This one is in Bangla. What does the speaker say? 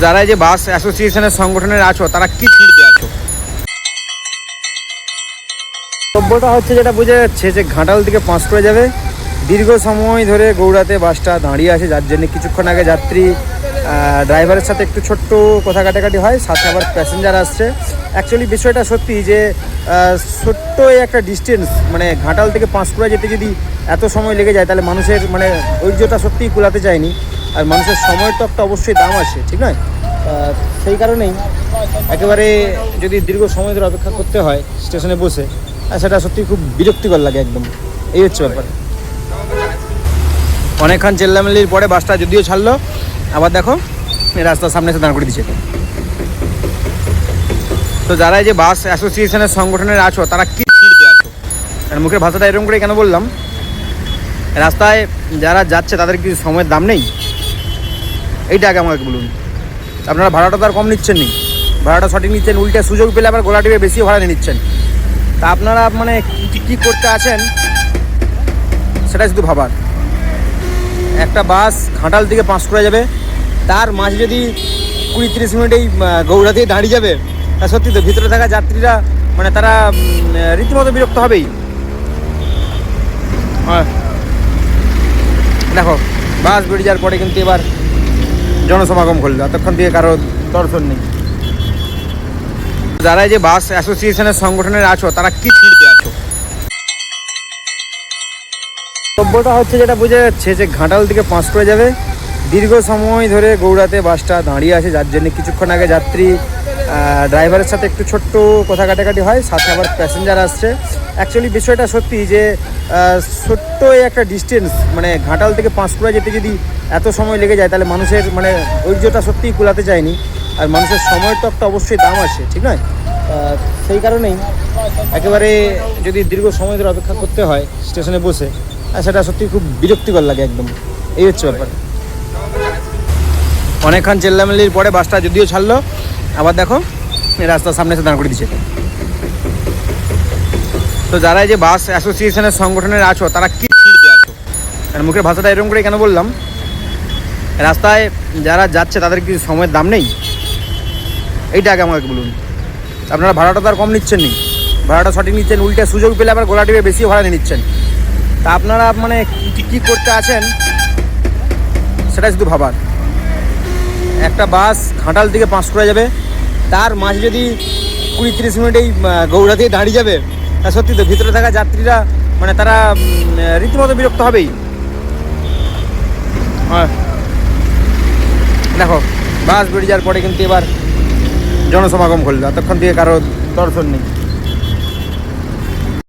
যারা এই যে বাস অ্যাসোসিয়েশনের সংগঠনের আছো তারা কি ছুটতে আছো? বক্তব্যটা হচ্ছে যেটা বোঝা যাচ্ছে যে ঘাটাল থেকে পাঁশকুড়া যাবে, দীর্ঘ সময় ধরে গৌড়াতে বাসটা দাঁড়িয়ে আছে, যার জন্য কিছুক্ষণ আগে যাত্রী ড্রাইভারের সাথে একটু ছোট্ট কথা কাটাকাটি হয়, সাথে আবার প্যাসেঞ্জার আসছে। অ্যাকচুয়ালি বিষয়টা সত্যি যে ছোট্ট একটা ডিস্টেন্স, মানে ঘাটাল থেকে পাঁশকুড়া যেতে যদি এত সময় লেগে যায় তাহলে মানুষের মানে ধৈর্যটা সত্যিই কুলাতে চায়নি। আর মানুষের সময়ের তো একটা অবশ্যই দাম আছে, ঠিক নয়? সেই কারণেই একেবারে যদি দীর্ঘ সময় ধরে অপেক্ষা করতে হয় স্টেশনে বসে, সেটা সত্যি খুব বিরক্তিকর লাগে একদম। এই হচ্ছে ব্যাপার। অনেকক্ষণ চেল্লামেল্লির পরে বাসটা যদিও ছাড়লো, আবার দেখো রাস্তার সামনে এসে দাঁড় করে দিচ্ছে। তো যারা এই যে বাস অ্যাসোসিয়েশনের সংগঠনের আছো তারা কি ছুটতে আছো? মুখের ভাষাটা এরকম করে কেন বললাম, রাস্তায় যারা যাচ্ছে তাদের কি সময়ের দাম নেই? এইটা আগে আমাকে বলুন। আপনারা ভাড়াটা তো আর কম নিচ্ছেন নি, ভাড়াটা সঠিক নিচ্ছেন, উল্টে সুযোগ পেলে আবার গোলা টিপে বেশি ভাড়া নিয়ে নিচ্ছেন। তা আপনারা মানে কী করতে আছেন সেটা শুধু ভাবার। একটা বাস ঘাটাল থেকে পাঁশকুড়া যাবে, তার মাঝে যদি 20-30 মিনিটেই গৌড়া দিয়ে দাঁড়িয়ে যাবে, তা সত্যি তো ভিতরে থাকা যাত্রীরা মানে তারা রীতিমতো বিরক্ত হবেই। দেখো বাস বেরিয়ে যাওয়ার পরে কিন্তু এবার জনসমাগম করলো, এতক্ষণ দিয়ে কারো দর্শন নেই। যারা এই যে বাস অ্যাসোসিয়েশনের সংগঠনের আছো তারা কি ছুটতে আছো? বক্তব্যটা হচ্ছে যেটা বোঝা যাচ্ছে যে ঘাটাল থেকে পাঁশকুড়া যাবে, দীর্ঘ সময় ধরে গৌড়াতে বাসটা দাঁড়িয়ে আছে, যার জন্য কিছুক্ষণ আগে যাত্রী ড্রাইভারের সাথে একটু ছোট্ট কথা কাটাকাটি হয়, সাথে আবার প্যাসেঞ্জার আসছে। অ্যাকচুয়ালি বিষয়টা সত্যি যে ছোট্ট একটা ডিস্টেন্স, মানে ঘাটাল থেকে পাঁশকুড়া যেতে যদি এত সময় লেগে যায় তাহলে মানুষের মানে ধৈর্যটা সত্যিই কুলাতে চায়নি। আর মানুষের সময়ের তো একটা অবশ্যই দাম আছে, ঠিক নয়? সেই কারণেই একেবারে যদি দীর্ঘ সময় ধরে অপেক্ষা করতে হয় স্টেশনে বসে, সেটা সত্যি খুব বিরক্তিকর লাগে একদম। এই হচ্ছে ব্যাপার। অনেকক্ষণ চেল্লামেল্লির পরে বাসটা যদিও ছাড়লো, আবার দেখো রাস্তার সামনে এসে দাঁড় করে দিচ্ছে। তো যারা এই যে বাস অ্যাসোসিয়েশনের সংগঠনের আছো তারা কি ছুটতে আছো? মুখের ভাষাটা এরকম করে কেন বললাম, রাস্তায় যারা যাচ্ছে তাদের কি সময়ের দাম নেই? এইটা আগে আমাকে বলুন। আপনারা ভাড়াটা তো আর কম নিচ্ছেন নি, ভাড়াটা সঠিক নিচ্ছেন, উল্টে সুযোগ পেলে আবার গোলা টিপে বেশি ভাড়া নিয়ে নিচ্ছেন। তা আপনারা মানে কী করতে আছেন সেটা শুধু ভাবার। একটা বাস ঘাটাল থেকে পাঁশকুড়া যাবে, তার মাঝে যদি 20-30 মিনিটেই গৌড়া দিয়ে দাঁড়িয়ে যাবে, তা সত্যি তো ভিতরে থাকা যাত্রীরা মানে তারা রীতিমতো বিরক্ত হবেই। দেখো বাস বেরিয়ে যাওয়ার পরে কিন্তু এবার জনসমাগম করলো, এতক্ষণ দিয়ে কারো দর্শন নেই।